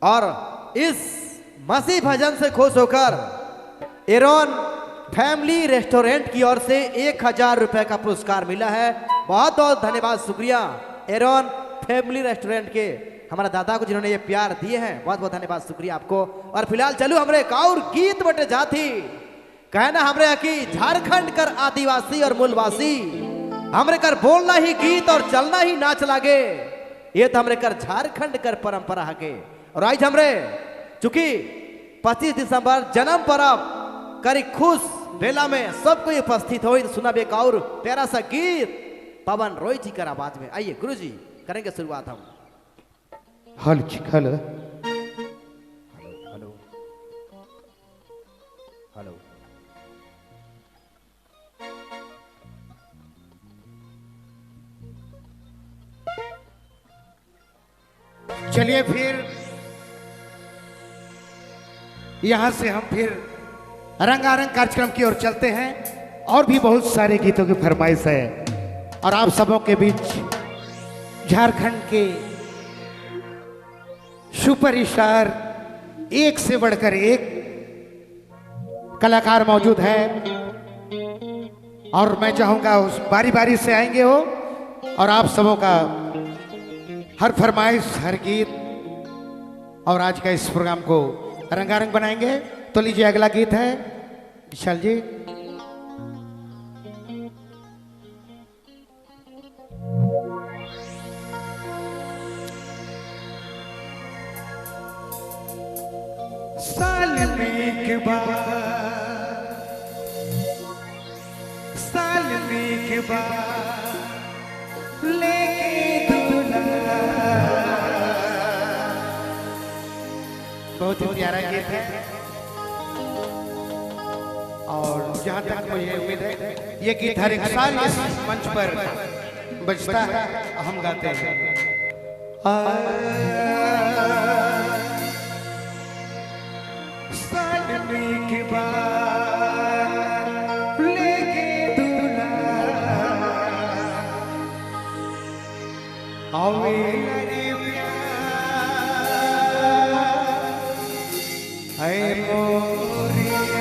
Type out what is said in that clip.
और इस मसीह भजन से खुश होकर एरोन फैमिली रेस्टोरेंट की ओर से 1000 रुपए का पुरस्कार मिला है। बहुत बहुत धन्यवाद, शुक्रिया एरोन फैमिली रेस्टोरेंट के हमारा दादा को जिन्होंने ये प्यार दिए हैं। बहुत बहुत धन्यवाद, शुक्रिया आपको। और फिलहाल चलो हमरे एक और गीत बटे जाती कहना हमरे की झारखंड कर आदिवासी और मूलवासी हमरे कर बोलना ही गीत और चलना ही नाच लागे। ये तो हमरे कर झारखंड कर परंपरा के। और आज हमरे चूंकि 25 दिसंबर जन्म पर्व करी खुश बेला में सबको उपस्थित हो तो सुना एक और प्यारा सा गीत पवन रोय जी कर आवाज में। आइए गुरु जी करेंगे शुरुआत हम। हल हेलो हेलो हेलो चलिए फिर यहां से हम फिर रंगारंग कार्यक्रम की ओर चलते हैं। और भी बहुत सारे गीतों की फरमाइश है और आप सबों के बीच झारखंड के सुपरस्टार एक से बढ़कर एक कलाकार मौजूद है और मैं चाहूंगा उस बारी बारी से आएंगे वो और आप सबों का हर फरमाइश हर गीत और आज का इस प्रोग्राम को रंगारंग बनाएंगे। तो लीजिए अगला गीत है विशाल जी। साल में एक बार साल में एक बार लेके दूल्हा। बहुत ही प्यारा गीत है और जहाँ तक मुझे उम्मीद है ये गीत हर एक साल इस मंच पर बजता है, हम गाते हैं। साल में के बाद लेके दूल्हा आवे रे प्यार है मोरिया।